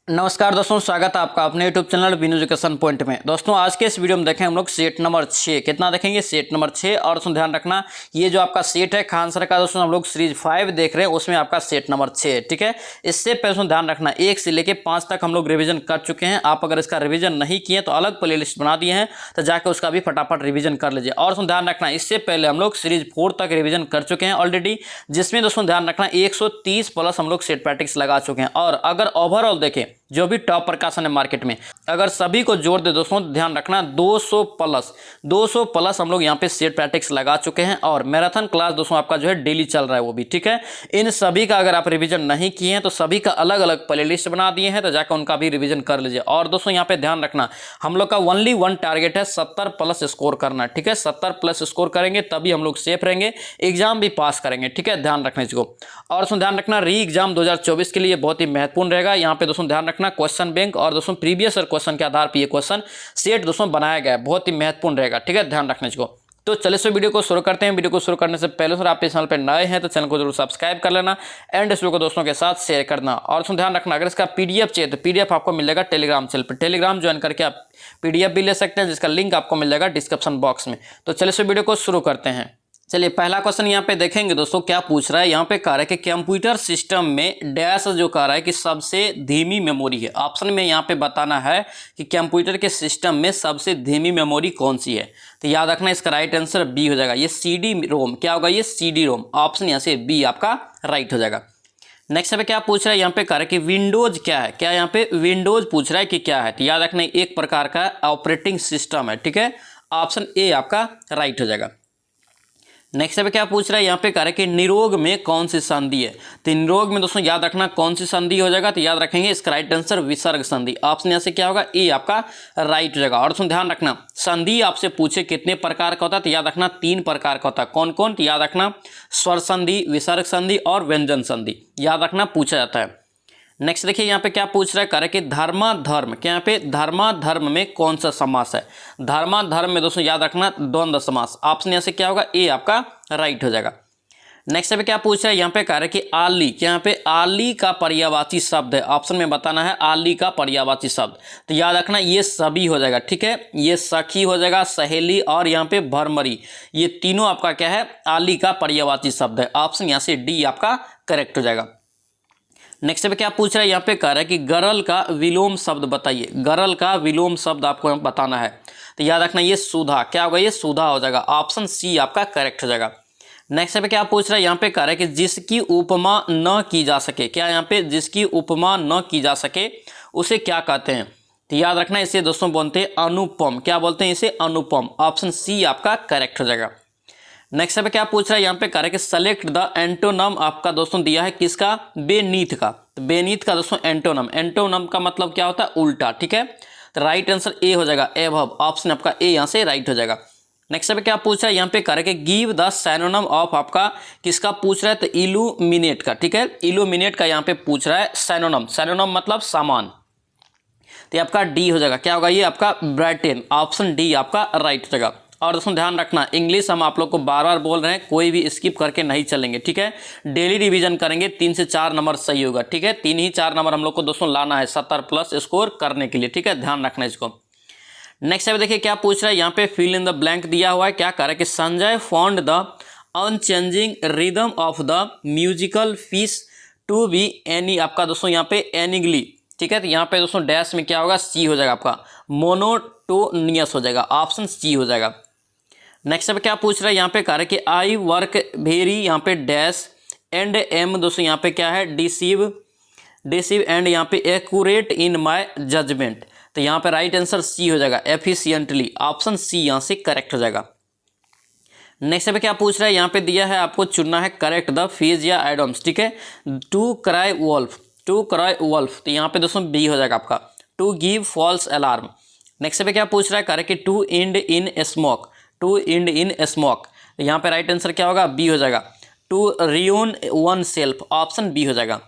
नमस्कार दोस्तों, स्वागत है आपका अपने YouTube channel win education point में। दोस्तों आज के इस वीडियो में देखें हम लोग सेट नंबर 6 कितना देखेंगे, सेट नंबर 6। और दोस्तों ध्यान रखना ये जो आपका सेट है खान सर का, दोस्तों हम लोग सीरीज 5 देख रहे हैं, उसमें आपका सेट नंबर 6 ठीक है। इससे पहले दोस्तों ध्यान रखना 1 से लेके 5 तक हम लोग रिविजन कर चुके हैं। आप अगर इसका रिविजन नहीं किए तो अलग प्ले लिस्ट बना दिए हैं, तो जाकर उसका भी फटाफट रिविजन कर लीजिए। और दोस्तों ध्यान रखना इससे पहले हम लोग सीरीज 4 तक रिविजन कर चुके हैं ऑलरेडी, जिसमें दोस्तों ध्यान रखना 130 प्लस हम लोग सेट प्रैक्टिस लगा चुके हैं। और अगर ओवरऑल देखें जो भी टॉप प्रकाशन है मार्केट में, अगर सभी को जोड़ दे दोस्तों ध्यान रखना 200 प्लस हम लोग यहाँ पे सेट प्रैक्टिस लगा चुके हैं। और मैराथन क्लास दोस्तों आपका जो है डेली चल रहा है वो भी ठीक है। इन सभी का अगर आप रिवीजन नहीं किए हैं तो सभी का अलग अलग प्ले लिस्ट बना दिए हैं, तो जाकर उनका भी रिवीजन कर लीजिए। और दोस्तों यहाँ पे ध्यान रखना हम लोग का ओनली वन टारगेट है 70 प्लस स्कोर करना ठीक है। 70 प्लस स्कोर करेंगे तभी हम लोग सेफ रहेंगे, एग्जाम भी पास करेंगे ठीक है। ध्यान रखना इसको। और दोस्तों ध्यान रखना री एग्जाम 2024 के लिए बहुत ही महत्वपूर्ण रहेगा। यहाँ पे दोस्तों ध्यान रखना क्वेश्चन बैंक और दोस्तों प्रीवियस क्वेश्चन के आधार पर ये क्वेश्चन सेट दोस्तों बनाया गया है, बहुत ही महत्वपूर्ण रहेगा ठीक है। ध्यान रखना इसको। तो चलिए इस वीडियो को शुरू करते हैं। वीडियो को शुरू करने से पहले सर आप इस चैनल पर नए हैं तो चैनल को जरूर सब्सक्राइब कर लेना एंड इस वीडियो को दोस्तों के साथ शेयर करना। और दोस्तों ध्यान रखना अगर इसका पीडीएफ चाहिए तो पीडीएफ आपको मिलेगा टेलीग्राम चैनल पर। टेलीग्राम ज्वाइन करके आप पीडीएफ भी ले सकते हैं, जिसका लिंक आपको मिल जाएगा डिस्क्रिप्शन बॉक्स में। तो चलिए इस वीडियो को शुरू करते हैं। चलिए पहला क्वेश्चन यहाँ पे देखेंगे दोस्तों क्या पूछ रहा है। यहाँ पे कह रहा है कि कंप्यूटर सिस्टम में डैश जो कह रहा है कि सबसे धीमी मेमोरी है। ऑप्शन में यहाँ पे बताना है कि कंप्यूटर के सिस्टम में सबसे धीमी मेमोरी कौन सी है। तो याद रखना इसका राइट आंसर बी हो जाएगा। ये CD रोम क्या होगा, ये CD रोम। ऑप्शन यहाँ से बी आपका राइट हो जाएगा। नेक्स्ट पे क्या पूछ रहा है, यहाँ पे कह रहा है कि विंडोज क्या है। क्या यहाँ पे विंडोज पूछ रहा है कि क्या है। तो याद रखना एक प्रकार का ऑपरेटिंग सिस्टम है ठीक है। ऑप्शन ए आपका राइट हो जाएगा। नेक्स्ट पे क्या पूछ रहा है, यहाँ पे कह रहा है कि निरोग में कौन सी संधि है। तो निरोग में दोस्तों याद रखना कौन सी संधि हो जाएगा। तो याद रखेंगे इसका राइट आंसर विसर्ग संधि। ऑप्शन यहाँ से क्या होगा, ए आपका राइट हो जाएगा। और दोस्तों ध्यान रखना संधि आपसे पूछे कितने प्रकार का होता है, तो याद रखना 3 प्रकार का होता है। कौन कौन, तो याद रखना स्वर संधि, विसर्ग संधि और व्यंजन संधि याद रखना पूछा जाता है। नेक्स्ट देखिए यहाँ पे क्या पूछ रहा है, कह रहा है कि धर्माधर्म क्या, यहाँ पे धर्माधर्म में कौन सा समास है। धर्माधर्म में दोस्तों याद रखना द्वंद्व समास। ऑप्शन यहाँ से क्या होगा, ए आपका राइट हो जाएगा। नेक्स्ट पे क्या पूछ रहा है, यहाँ पे कह रहा है कि आली क्या, यहाँ पे आली का पर्यायवाची शब्द है। ऑप्शन में बताना है आली का पर्यायवाची शब्द। तो याद रखना ये सभी हो जाएगा ठीक है। ये सखी हो जाएगा, सहेली और यहाँ पे भरमरी, ये तीनों आपका क्या है आली का पर्यायवाची शब्द है। ऑप्शन यहाँ से डी आपका करेक्ट हो जाएगा। नेक्स्ट पे क्या पूछ रहा है, यहाँ पे कह रहा है कि गरल का विलोम शब्द बताइए। गरल का विलोम शब्द आपको बताना है। तो याद रखना ये सुधा क्या होगा, ये सुधा हो जाएगा। ऑप्शन सी आपका करेक्ट हो जाएगा। नेक्स्ट पे क्या पूछ रहा है, यहाँ पे कह रहा है कि जिसकी उपमा न की जा सके। क्या यहाँ पे जिसकी उपमा न की जा सके उसे क्या कहते हैं। तो याद रखना इसे दोस्तों बोलते हैं अनुपम। क्या बोलते हैं इसे, अनुपम। ऑप्शन सी आपका करेक्ट हो जाएगा। नेक्स्ट पे क्या पूछ रहा है, यहाँ पे कह रहा है कि सेलेक्ट द एंटोनम आपका दोस्तों दिया है किसका, बेनीथ का। तो बेनीथ का दोस्तों एंटोनम, एंटोनम का मतलब क्या होता है, उल्टा ठीक है। तो राइट आंसर ए हो जाएगा, एबव। ऑप्शन आपका ए यहाँ से राइट हो जाएगा। नेक्स्ट पे क्या पूछ रहा है, यहाँ पे कह रहा है कि गिव द सिनोनिम ऑफ आपका किसका पूछ रहा है, तो इल्यूमिनेट का ठीक है। इल्यूमिनेट का यहाँ पे पूछ रहा है सिनोनिम। सिनोनिम मतलब समान। तो आपका डी हो जाएगा। क्या होगा ये आपका ब्राइटेन। ऑप्शन डी आपका राइट हो जाएगा। और दोस्तों ध्यान रखना इंग्लिश हम आप लोग को बार बार बोल रहे हैं, कोई भी स्किप करके नहीं चलेंगे ठीक है। डेली रिवीजन करेंगे, 3 से 4 नंबर सही होगा ठीक है। 3 ही 4 नंबर हम लोग को दोस्तों लाना है 70 प्लस स्कोर करने के लिए ठीक है। ध्यान रखना इसको। नेक्स्ट है देखिए क्या पूछ रहा है, यहाँ पे फिल इन द ब्लैंक दिया हुआ है। क्या कह रहा है कि Sanjay found the unchanging rhythm of the musical piece to be any आपका दोस्तों यहाँ पे एनिगली ठीक है। तो यहाँ पे दोस्तों डैश में क्या होगा, सी हो जाएगा आपका मोनोटोनियस हो जाएगा। ऑप्शन सी हो जाएगा। नेक्स्ट पे क्या पूछ रहा है, यहाँ पे कह रहा है कि आई वर्क वेरी यहाँ पे डैश एंड एम दोस्तों यहाँ पे क्या है डिसीव एंड यहाँ पे एक्यूरेट इन माय जजमेंट। तो यहाँ पे राइट आंसर सी हो जाएगा, एफिशिएंटली। ऑप्शन सी यहाँ से करेक्ट हो जाएगा। नेक्स्ट पे क्या पूछ रहा है, यहाँ पे दिया है आपको चुनना है करेक्ट द फेज या एडम्स ठीक है। To cry wolf, to cry wolf. तो यहाँ पे दोस्तों बी हो जाएगा आपका, to give false alarm. Next पे क्या पूछ रहा है, कह रहा है कि to end in smoke, to end in smoke. तो यहाँ पे राइट आंसर क्या होगा, बी हो जाएगा। To ruin oneself. Option B हो जाएगा।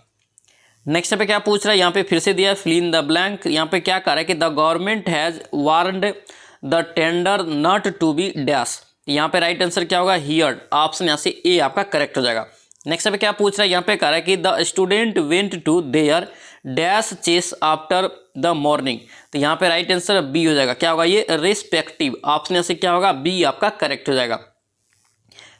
नेक्स्ट पे क्या पूछ रहा है, यहाँ पे फिर से दिया है फिल इन द ब्लैंक। यहाँ पे क्या कह रहा है कि the government has warned the tender not to be dash. यहाँ पे राइट आंसर क्या होगा, हियर्ड। ऑप्शन यहाँ से ए आपका करेक्ट हो जाएगा। नेक्स्ट पे क्या पूछ रहा है, यहाँ पे कह रहा है कि the student went to their dash chase after the morning. तो यहाँ पे राइट आंसर बी हो जाएगा, क्या होगा ये रिस्पेक्टिव। ऑप्शन से क्या होगा बी आपका करेक्ट हो जाएगा।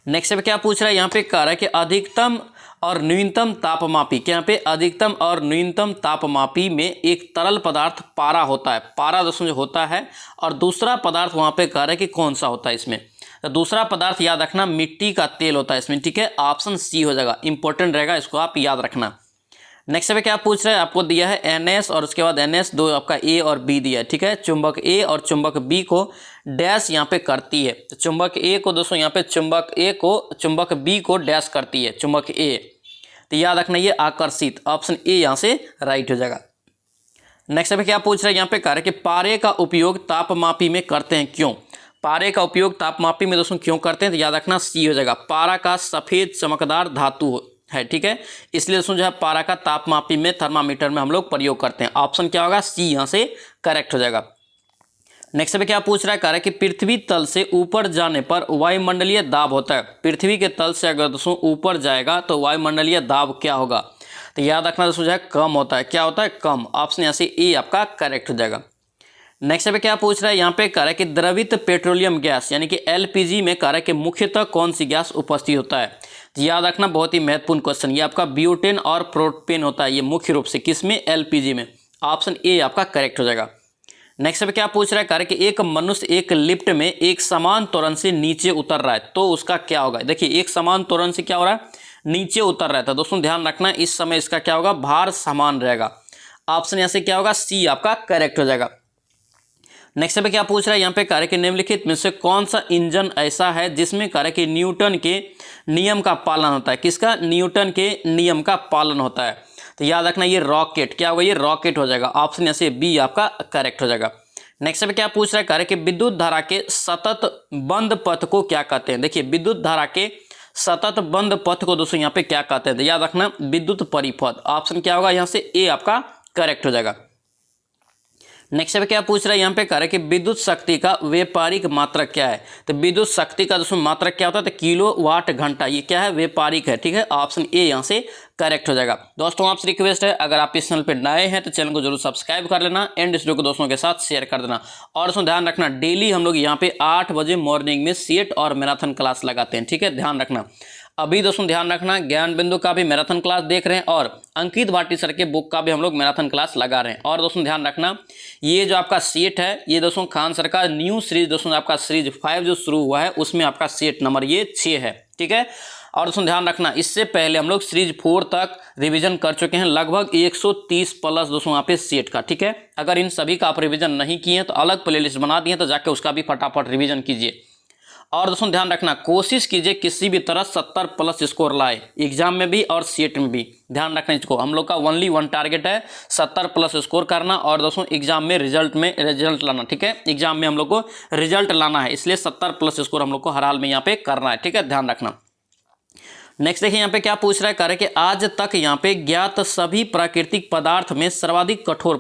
नेक्स्ट पे क्या पूछ रहा है, यहाँ पे कह रहा है कि अधिकतम और न्यूनतम तापमापी, क्या यहाँ पे अधिकतम और न्यूनतम तापमापी में एक तरल पदार्थ पारा होता है, पारा दोस्तों जो होता है, और दूसरा पदार्थ वहाँ पे कह रहा है कि कौन सा होता है इसमें। तो दूसरा पदार्थ याद रखना मिट्टी का तेल होता है इसमें, ठीक है, ऑप्शन सी हो जाएगा, इंपॉर्टेंट रहेगा, इसको आप याद रखना। नेक्स्ट पे क्या पूछ रहा है, आपको दिया है NS और उसके बाद NS दो आपका A और B दिया है, ठीक है। चुंबक A और चुंबक B को डैश यहाँ पे करती है, तो चुंबक A को दोस्तों यहाँ पे चुंबक A को चुंबक B को डैश करती है, चुंबक A। तो याद रखना ये आकर्षित, ऑप्शन ए यहाँ से राइट हो जाएगा। नेक्स्ट पे क्या पूछ रहा है, यहाँ पे कह रहा है कि पारे का उपयोग तापमापी में करते हैं क्यों। पारे का उपयोग तापमापी में दोस्तों क्यों करते हैं, तो याद रखना सी हो जाएगा। पारा का सफ़ेद चमकदार धातु है, ठीक है, इसलिए दोस्तों जो है पारा का तापमापी में थर्मामीटर में हम लोग प्रयोग करते हैं। ऑप्शन क्या होगा सी यहाँ से करेक्ट हो जाएगा। नेक्स्ट पे क्या पूछ रहा है, कह रहा है कि पृथ्वी तल से ऊपर जाने पर वायुमंडलीय दाब होता है। पृथ्वी के तल से अगर दोस्तों ऊपर जाएगा तो वायुमंडलीय दाब क्या होगा, तो याद रखना दोस्तों जो है कम होता है, क्या होता है कम। ऑप्शन यहाँ से ए आपका करेक्ट हो जाएगा। नेक्स्ट पे क्या पूछ रहा है, यहाँ पे कह रहा है कि द्रवित पेट्रोलियम गैस यानी कि LPG में कह रहा है कि मुख्यतः कौन सी गैस उपस्थित होता है। तो याद रखना बहुत ही महत्वपूर्ण क्वेश्चन, ये आपका ब्यूटेन और प्रोपेन होता है, ये मुख्य रूप से किसमें LPG में। ऑप्शन ए आपका करेक्ट हो जाएगा। नेक्स्ट पे क्या पूछ रहा है, कह रहा है कि एक मनुष्य एक लिफ्ट में एक समान त्वरण से नीचे उतर रहा है तो उसका क्या होगा। देखिए एक समान त्वरण से क्या हो रहा है, नीचे उतर रहा है, तो दोस्तों ध्यान रखना इस समय इसका क्या होगा भार समान रहेगा। ऑप्शन यहाँ से क्या होगा सी आपका करेक्ट हो जाएगा। नेक्स्ट पे क्या पूछ रहा है, यहाँ पे कह रहा है कि निम्नलिखित में से कौन सा इंजन ऐसा है जिसमें कह रहा है कि न्यूटन के नियम का पालन होता है। किसका, न्यूटन के नियम का पालन होता है। तो याद रखना ये रॉकेट, क्या होगा ये रॉकेट हो जाएगा। ऑप्शन यहाँ से बी आपका करेक्ट हो जाएगा। नेक्स्ट पे क्या पूछ रहा है, कह रहा है कि विद्युत धारा के सतत बंद पथ को क्या कहते हैं। देखिए विद्युत धारा के सतत बंद पथ को दोस्तों यहाँ पे क्या कहते हैं, तो याद रखना विद्युत परिपथ। ऑप्शन क्या होगा यहाँ से ए आपका करेक्ट हो जाएगा। नेक्स्ट पे क्या पूछ रहा है, यहाँ पे कह रहा है कि विद्युत शक्ति का व्यापारिक मात्रक क्या है। तो विद्युत शक्ति का दोस्तों मात्रक क्या होता है, तो किलोवाट घंटा, ये क्या है व्यापारिक है, ठीक है। ऑप्शन ए यहाँ से करेक्ट हो जाएगा। दोस्तों आपसे रिक्वेस्ट है अगर आप इस चैनल पे नए हैं तो चैनल को जरूर सब्सक्राइब कर लेना एंड इस वीडियो को दोस्तों के साथ शेयर कर देना। और दोस्तों ध्यान रखना डेली हम लोग यहाँ पे 8 बजे मॉर्निंग में सेट और मैराथन क्लास लगाते हैं, ठीक है, ध्यान रखना। अभी दोस्तों ध्यान रखना ज्ञान बिंदु का भी मैराथन क्लास देख रहे हैं और अंकित भाटी सर के बुक का भी हम लोग मैराथन क्लास लगा रहे हैं। और दोस्तों ध्यान रखना ये जो आपका सेट है ये दोस्तों खान सर का न्यू सीरीज दोस्तों आपका सीरीज 5 जो शुरू हुआ है उसमें आपका सेट नंबर ये 6 है, ठीक है। और दोस्तों ध्यान रखना इससे पहले हम लोग सीरीज 4 तक रिवीजन कर चुके हैं, लगभग 130 प्लस दोस्तों यहाँ पे सेट का, ठीक है। अगर इन सभी का आप रिवीजन नहीं किए तो अलग प्लेलिस्ट बना दिए, तो जाके उसका भी फटाफट रिवीजन कीजिए। और दोस्तों ध्यान रखना कोशिश कीजिए किसी भी तरह 70 प्लस स्कोर लाए, एग्जाम में भी और सेट में भी। ध्यान रखना इसको, हम लोग का ओनली 1 टारगेट है 70 प्लस स्कोर करना और दोस्तों एग्जाम में रिजल्ट लाना, ठीक है। एग्जाम में हम लोग को रिजल्ट लाना है, इसलिए 70 प्लस स्कोर हम लोग को हर हाल में यहाँ पे करना है, ठीक है, ध्यान रखना। नेक्स्ट देखिए यहाँ पे क्या पूछ रहा है, कह रहा है कि आज तक यहाँ पे ज्ञात सभी प्राकृतिक पदार्थ में सर्वाधिक कठोर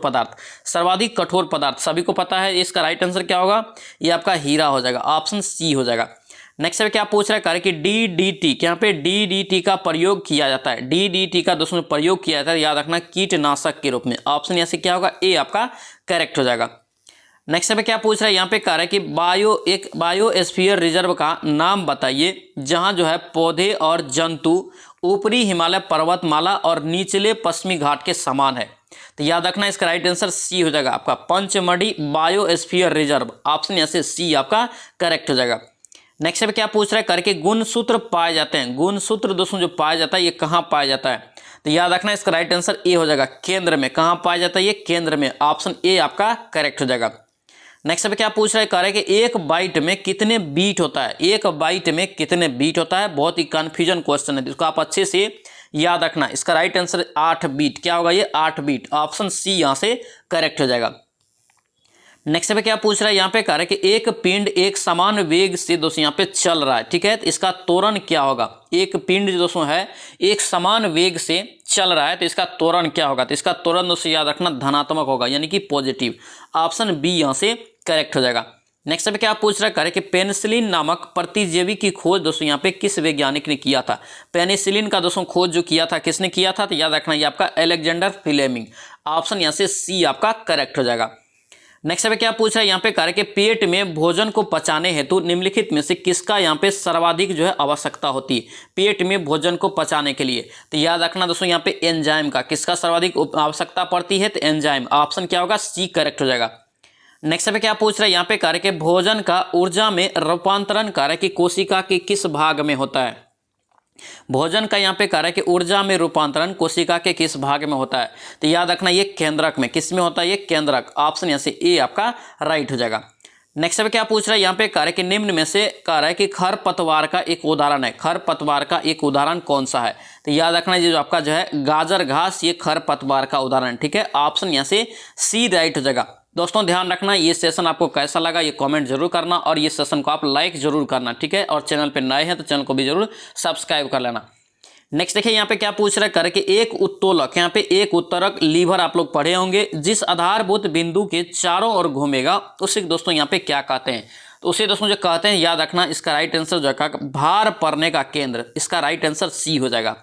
पदार्थ सभी को पता है, इसका राइट आंसर क्या होगा, ये आपका हीरा हो जाएगा। ऑप्शन सी हो जाएगा। नेक्स्ट पे क्या पूछ रहा है, कह रहा है कि DDT, यहाँ पे DDT का प्रयोग किया जाता है, DDT का दोस्तों प्रयोग किया जाता है, याद रखना कीटनाशक के रूप में। ऑप्शन यहाँ से क्या होगा ए आपका करेक्ट हो जाएगा। नेक्स्ट पे क्या पूछ रहा है, यहाँ पे कह रहा है कि बायोस्फीयर रिजर्व का नाम बताइए जहाँ जो है पौधे और जंतु ऊपरी हिमालय पर्वतमाला और निचले पश्चिमी घाट के समान है। तो याद रखना इसका राइट आंसर सी हो जाएगा आपका पंचमढ़ी बायोस्फीयर रिजर्व। ऑप्शन यहाँ से सी आपका करेक्ट हो जाएगा। नेक्स्ट पे क्या पूछ रहा है, करके गुणसूत्र पाए जाते हैं। गुणसूत्र दोस्तों जो पाया जाता है ये कहाँ पाया जाता है, तो याद रखना इसका राइट आंसर ए हो जाएगा केंद्र में। कहाँ पाया जाता है ये केंद्र में। ऑप्शन ए आपका करेक्ट हो जाएगा। नेक्स्ट पे क्या पूछ रहा है, कह रहा है कि एक बाइट में कितने बीट होता है, एक बाइट में कितने बीट होता है, बहुत ही कंफ्यूजन क्वेश्चन है, इसको आप अच्छे से याद रखना। इसका राइट आंसर 8 बीट, क्या होगा ये 8 बीट। ऑप्शन सी यहाँ से करेक्ट हो जाएगा। नेक्स्ट पे क्या पूछ रहा है, यहाँ पे कह रहा है कि एक पिंड एक समान वेग से दोस्तों यहाँ पे चल रहा है, ठीक है, तो इसका त्वरण क्या होगा। एक पिंड जो दोस्तों है एक समान वेग से चल रहा है तो इसका त्वरण क्या होगा, तो इसका त्वरण दोस्तों याद रखना धनात्मक होगा यानी कि पॉजिटिव। ऑप्शन बी यहाँ से करेक्ट हो जाएगा। नेक्स्ट पे क्या पूछ रहा है कि पेनिसिलिन नामक प्रतिजैवी की खोज दोस्तों यहाँ पे किस वैज्ञानिक ने किया था। पेनिसिलिन का दोस्तों खोज जो किया था किसने किया था, तो याद रखना ये आपका अलेक्जेंडर फ्लेमिंग। ऑप्शन यहाँ से सी आपका करेक्ट हो जाएगा। नेक्स्ट पे क्या पूछ रहा है यहाँ पे कि पेट में भोजन को पचाने हेतु निम्नलिखित में से किसका यहाँ पे सर्वाधिक जो है आवश्यकता होती है। पेट में भोजन को पचाने के लिए तो याद रखना दोस्तों यहाँ पे एंजाइम का किसका सर्वाधिक आवश्यकता पड़ती है, तो एंजाइम। ऑप्शन क्या होगा, सी करेक्ट हो जाएगा। नेक्स्ट पे क्या पूछ रहा है यहाँ पे कि भोजन का ऊर्जा में रूपांतरण कार्य की कोशिका के किस भाग में होता है। भोजन का यहाँ पे कार्य कि ऊर्जा में रूपांतरण कोशिका के किस भाग में होता है, तो याद रखना ये केंद्रक में। किस में होता है, ये केंद्रक। ऑप्शन यहाँ से ए आपका राइट हो जाएगा। नेक्स्ट पे क्या पूछ रहा है यहाँ पे कार्य कि निम्न में से कार्य कि खरपतवार का एक उदाहरण है। खरपतवार का एक उदाहरण कौन सा है, तो याद रखना ये जो आपका जो है गाजर घास, ये खरपतवार का उदाहरण। ठीक है, ऑप्शन यहाँ से सी राइट हो जाएगा। दोस्तों ध्यान रखना, ये सेशन आपको कैसा लगा ये कमेंट जरूर करना और ये सेशन को आप लाइक जरूर करना। ठीक है, और चैनल पे नए हैं तो चैनल को भी जरूर सब्सक्राइब कर लेना। नेक्स्ट देखिए यहाँ पे क्या पूछ रहा है कि एक उत्तोलक, यहाँ पे एक उत्तरक लीवर आप लोग पढ़े होंगे, जिस आधारभूत बिंदु के चारों ओर घूमेगा उसे दोस्तों यहाँ पे क्या कहते हैं। तो उसे दोस्तों जो कहते हैं, याद रखना इसका राइट आंसर जो है भार पड़ने का केंद्र। इसका राइट आंसर सी हो जाएगा।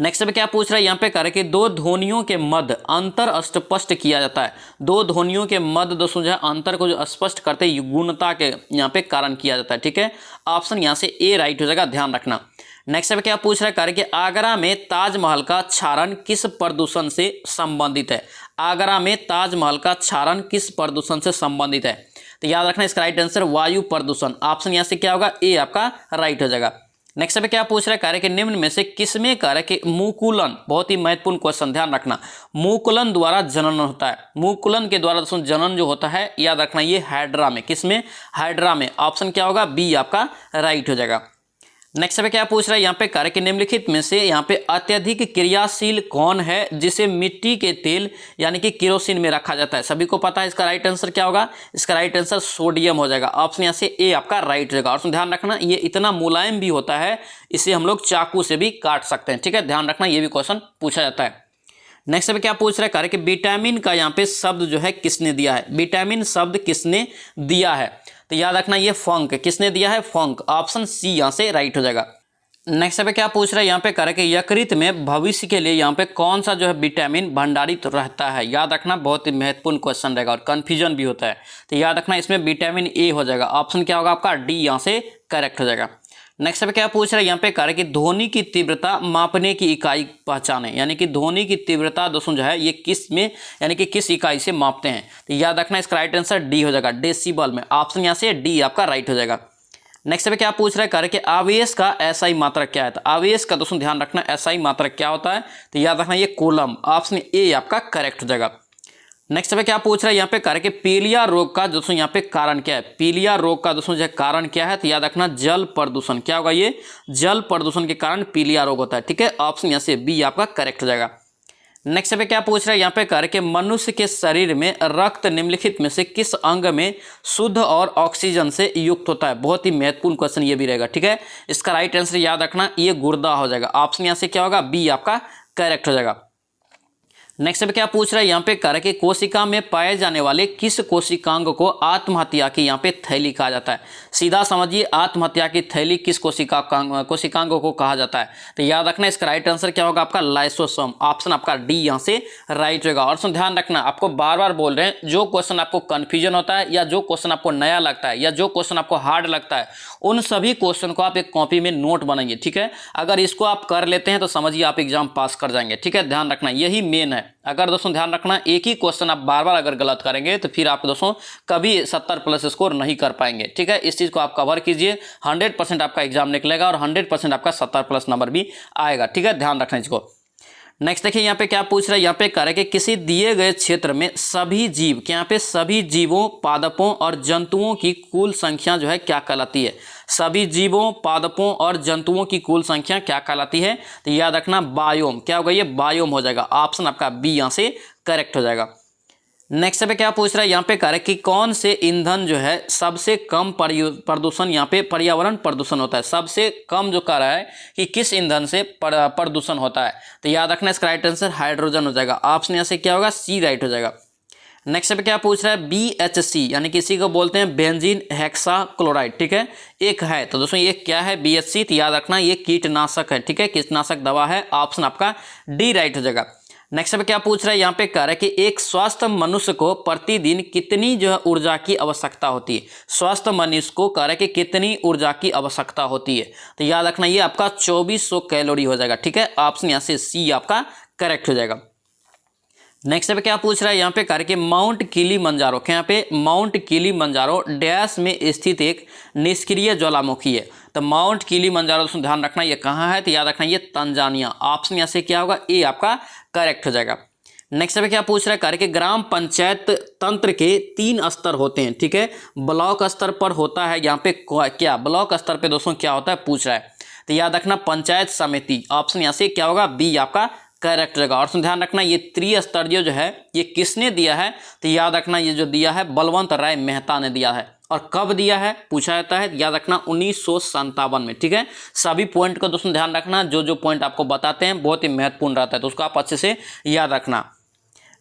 नेक्स्ट पे क्या पूछ रहा है यहाँ पे कि दो ध्वनियों के मध्य अंतर स्पष्ट किया जाता है। दो ध्वनियों के मध्य दोस्तों जो है अंतर को जो स्पष्ट करते हैं गुणता के यहाँ पे कारण किया जाता है। ठीक है, ऑप्शन यहाँ से ए राइट हो जाएगा, ध्यान रखना। नेक्स्ट पे क्या पूछ रहा है कि आगरा में ताजमहल का क्षारण किस प्रदूषण से संबंधित है। आगरा में ताजमहल का क्षारण किस प्रदूषण से संबंधित है, तो याद रखना इसका राइट आंसर वायु प्रदूषण। ऑप्शन यहाँ से क्या होगा, ए आपका राइट हो जाएगा। नेक्स्ट पे क्या पूछ रहा है कि निम्न में से किसमें कार्य कि मुकुलन, बहुत ही महत्वपूर्ण क्वेश्चन, ध्यान रखना, मुकुलन द्वारा जनन होता है। मुकुलन के द्वारा दोस्तों जनन जो होता है, याद रखना ये हाइड्रा में। किसमें, हाइड्रा में। ऑप्शन क्या होगा, बी आपका राइट हो जाएगा। नेक्स्ट पे क्या पूछ रहा है यहाँ पे कि निम्नलिखित में से यहाँ पे अत्यधिक क्रियाशील कौन है जिसे मिट्टी के तेल यानी कि केरोसिन में रखा जाता है। सभी को पता है इसका राइट आंसर क्या होगा, इसका राइट आंसर सोडियम हो जाएगा। ऑप्शन यहाँ से ए आपका राइट हो जाएगा। और ध्यान रखना ये इतना मुलायम भी होता है, इसे हम लोग चाकू से भी काट सकते हैं। ठीक है, ध्यान रखना ये भी क्वेश्चन पूछा जाता है। नेक्स्ट पे क्या पूछ रहा है कि विटामिन का यहाँ पे शब्द जो है किसने दिया है। विटामिन शब्द किसने दिया है, तो याद रखना ये फंक। किसने दिया है, फंक। ऑप्शन सी यहाँ से राइट हो जाएगा। नेक्स्ट पे क्या पूछ रहा है यहाँ पे कि यकृत में भविष्य के लिए यहाँ पे कौन सा जो है विटामिन भंडारित रहता है। याद रखना बहुत ही महत्वपूर्ण क्वेश्चन रहेगा और कंफ्यूजन भी होता है, तो याद रखना इसमें विटामिन ए हो जाएगा। ऑप्शन क्या होगा आपका, डी यहाँ से करेक्ट हो जाएगा। नेक्स्ट पे क्या पूछ रहा है यहाँ पे कि ध्वनि की तीव्रता मापने की इकाई पहचाने, यानी कि ध्वनि की तीव्रता दोस्तों जो है ये किस में यानी कि किस इकाई से मापते हैं, तो याद रखना इसका राइट आंसर डी हो जाएगा, डेसिबल में। ऑप्शन यहाँ से डी आपका राइट हो जाएगा। नेक्स्ट पे क्या पूछ रहा है कि आवेश का एसआई मात्रक क्या है। तो आवेश का दोस्तों ध्यान रखना एसआई मात्रक क्या होता है, तो याद रखना ये कूलम। ऑप्शन ए आपका करेक्ट हो जाएगा। नेक्स्ट पे क्या पूछ रहा है यहाँ पे कि पीलिया रोग का दोस्तों यहाँ पे कारण क्या है। पीलिया रोग का दोस्तों जो है कारण क्या है, तो याद रखना जल प्रदूषण। क्या होगा, ये जल प्रदूषण के कारण पीलिया रोग होता है। ठीक है, ऑप्शन यहाँ से बी आपका करेक्ट हो जाएगा। नेक्स्ट पे क्या पूछ रहा है यहाँ पे कि मनुष्य के शरीर में रक्त निम्नलिखित में से किस अंग में शुद्ध और ऑक्सीजन से युक्त होता है। बहुत ही महत्वपूर्ण क्वेश्चन ये भी रहेगा। ठीक है, इसका राइट आंसर याद रखना ये गुर्दा हो जाएगा। ऑप्शन यहाँ से क्या होगा, बी आपका करेक्ट हो जाएगा। नेक्स्ट पे क्या पूछ रहा है यहाँ पे कि कोशिका में पाए जाने वाले किस कोशिकांग को आत्महत्या की यहाँ पे थैली कहा जाता है। सीधा समझिए, आत्महत्या की थैली किस कोशिकांग को कहा जाता है, तो याद रखना इसका राइट आंसर क्या होगा आपका, लाइसोसोम। ऑप्शन आपका डी यहाँ से राइट होगा। और ध्यान रखना, आपको बार बार बोल रहे हैं, जो क्वेश्चन आपको कन्फ्यूजन होता है या जो क्वेश्चन आपको नया लगता है या जो क्वेश्चन आपको हार्ड लगता है, उन सभी क्वेश्चन को आप एक कॉपी में नोट बनाइए। ठीक है, अगर इसको आप कर लेते हैं तो समझिए आप एग्जाम पास कर जाएंगे। ठीक है, ध्यान रखना यही मेन है। अगर दोस्तों ध्यान रखना एक ही क्वेश्चन आप बार बार अगर गलत करेंगे तो फिर आप दोस्तों कभी 70+ स्कोर नहीं कर पाएंगे। ठीक है, इस चीज़ को आप कवर कीजिए, 100% आपका एग्जाम निकलेगा और 100% आपका 70+ नंबर भी आएगा। ठीक है, ध्यान रखना इसको। नेक्स्ट देखिए यहाँ पे क्या पूछ रहा है यहाँ पे कि किसी दिए गए क्षेत्र में सभी जीव, यहाँ पे सभी जीवों, पादपों और जंतुओं की कुल संख्या जो है क्या कहलाती है। सभी जीवों, पादपों और जंतुओं की कुल संख्या क्या कहलाती है, तो याद रखना बायोम। क्या होगा, ये बायोम हो जाएगा। ऑप्शन आपका बी यहाँ से करेक्ट हो जाएगा। नेक्स्ट पे क्या पूछ रहा है यहाँ पे कि कौन से ईंधन जो है सबसे कम प्रदूषण यहाँ पे पर्यावरण प्रदूषण होता है। सबसे कम जो कह रहा है कि किस ईंधन से प्रदूषण होता है, तो याद रखना इसका राइट आंसर हाइड्रोजन हो जाएगा। ऑप्शन यहाँ से क्या होगा, सी राइट हो जाएगा। नेक्स्ट पे क्या पूछ रहा है, BHC यानी किसी को बोलते हैं बेंजीन हेक्साक्लोराइड, ठीक है, एक है। तो दोस्तों ये क्या है BHC, तो याद रखना ये कीटनाशक है, ठीक है, कीटनाशक दवा है। ऑप्शन आपका डी राइट हो जाएगा। नेक्स्ट पे क्या पूछ रहा है, यहाँ पे कह रहा है कि एक स्वस्थ मनुष्य को प्रतिदिन कितनी जो है ऊर्जा की आवश्यकता होती है। स्वस्थ मनुष्य को कह रहा है कि कितनी ऊर्जा की आवश्यकता होती है, तो याद रखना ये आपका 2400 कैलोरी हो जाएगा, ठीक है। ऑप्शन यहाँ से सी आपका करेक्ट हो जाएगा। नेक्स्ट पे क्या पूछ रहा है, यहाँ पे करके माउंट किलिमंजारो, यहाँ पे माउंट किलिमंजारो डैश में स्थित एक निष्क्रिय ज्वालामुखी है। तो माउंट किलिमंजारो दोस्तों ध्यान रखना ये कहाँ है, तो याद रखना ये तंजानिया। ऑप्शन यहाँ से क्या होगा, ए आपका करेक्ट हो जाएगा। नेक्स्ट पे क्या पूछ रहा है, करके ग्राम पंचायत तंत्र के 3 स्तर होते हैं, ठीक है। ब्लॉक स्तर पर होता है यहाँ पे क्या, ब्लॉक स्तर पे दोस्तों क्या होता है पूछ रहा है, तो याद रखना पंचायत समिति। ऑप्शन यहाँ से क्या होगा, बी आपका करेक्ट रहेगा। और ध्यान रखना ये त्रिस्तरीय जो है ये किसने दिया है, तो याद रखना ये जो दिया है बलवंत राय मेहता ने दिया है। और कब दिया है पूछा जाता है, याद रखना 1957 में, ठीक है। सभी पॉइंट को दोस्तों ध्यान रखना, जो पॉइंट आपको बताते हैं बहुत ही महत्वपूर्ण रहता है, तो उसको आप अच्छे से याद रखना।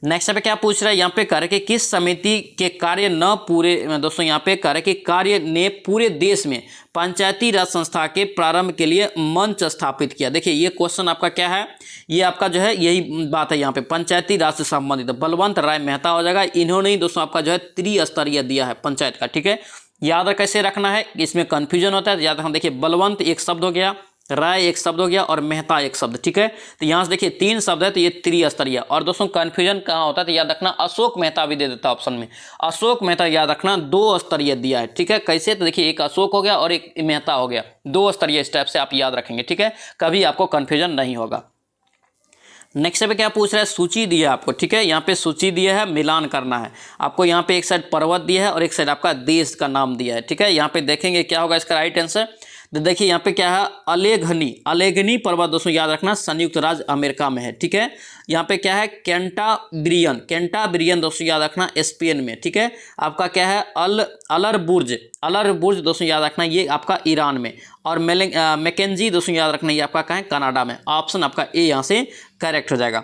नेक्स्ट पे क्या पूछ रहा है, यहाँ पे कार्य के किस समिति के कार्य न पूरे, दोस्तों यहाँ पे कार्य के कार्य ने पूरे देश में पंचायती राज संस्था के प्रारंभ के लिए मंच स्थापित किया। देखिए ये क्वेश्चन आपका क्या है, ये आपका जो है यही बात है, यहाँ पे पंचायती राज से संबंधित बलवंत राय मेहता हो जाएगा। इन्होंने ही दोस्तों आपका जो है त्रिस्तरीय दिया है पंचायत का, ठीक है। याद कैसे रखना है, इसमें कन्फ्यूजन होता है, याद रखना। देखिए बलवंत एक शब्द हो गया, राय एक शब्द हो गया और मेहता एक शब्द, ठीक है। तो यहाँ से देखिए 3 शब्द है, तो ये त्रिस्तरीय। और दोस्तों कंफ्यूजन कहाँ होता है, तो याद रखना अशोक मेहता भी दे देता है ऑप्शन में। अशोक मेहता याद रखना 2 स्तरीय दिया है, ठीक है। कैसे, तो देखिए एक अशोक हो गया और एक मेहता हो गया, 2 स्तरीय स्टेप से आप याद रखेंगे, ठीक है, कभी आपको कंफ्यूजन नहीं होगा। नेक्स्ट पे क्या पूछ रहा है, सूची दिया है आपको, ठीक है। यहाँ पे सूची दिया है, मिलान करना है आपको। यहाँ पे एक साइड पर्वत दिया है और एक साइड आपका देश का नाम दिया है, ठीक है। यहाँ पे देखेंगे क्या होगा इसका राइट आंसर। तो देखिए यहाँ पे क्या है, अलेघनी पर्वत दोस्तों याद रखना संयुक्त राज्य अमेरिका में है, ठीक है। यहाँ पे क्या है, कैंटाब्रियन दोस्तों याद रखना स्पेन में, ठीक है। आपका क्या है, अलरबुर्ज दोस्तों याद रखना ये आपका ईरान में। और मैकेंजी दोस्तों याद रखना ये आपका कहाँ है, कनाडा में। ऑप्शन आपका ए यहाँ से करेक्ट हो जाएगा।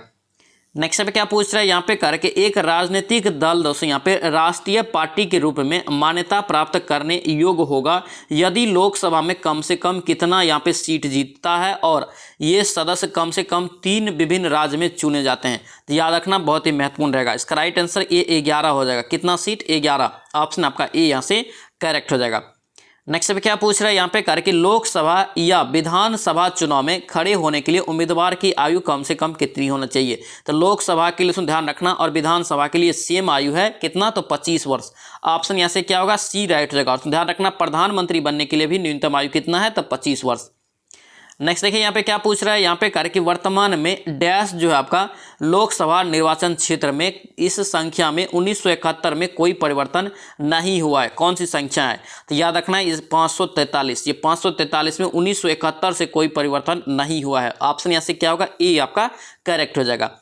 नेक्स्ट पे क्या पूछ रहा है, यहाँ पे करके एक राजनीतिक दल दोस्तों यहाँ पे राष्ट्रीय पार्टी के रूप में मान्यता प्राप्त करने योग्य होगा यदि लोकसभा में कम से कम कितना यहाँ पे सीट जीतता है और ये सदस्य कम से कम 3 विभिन्न राज्य में चुने जाते हैं। तो याद रखना बहुत ही महत्वपूर्ण रहेगा। इसका राइट आंसर ए 11 हो जाएगा। कितना सीट, 11। ऑप्शन आपका ए यहाँ से करेक्ट हो जाएगा। नेक्स्ट पे क्या पूछ रहा है, यहाँ पे करके लोकसभा या विधानसभा चुनाव में खड़े होने के लिए उम्मीदवार की आयु कम से कम कितनी होना चाहिए। तो लोकसभा के लिए ध्यान रखना और विधानसभा के लिए सेम आयु है, कितना, तो 25 वर्ष। ऑप्शन यहाँ से क्या होगा, सी राइट हो जाएगा। और ध्यान रखना प्रधानमंत्री बनने के लिए भी न्यूनतम आयु कितना है, तो 25 वर्ष। नेक्स्ट देखिए यहाँ पे क्या पूछ रहा है, यहाँ पे कार्य कि वर्तमान में डैश जो है आपका लोकसभा निर्वाचन क्षेत्र में इस संख्या में 1971 में कोई परिवर्तन नहीं हुआ है। कौन सी संख्या है, तो याद रखना है 543। ये 543 में 1971 से कोई परिवर्तन नहीं हुआ है। ऑप्शन यहाँ से क्या होगा, ए आपका करेक्ट हो जाएगा।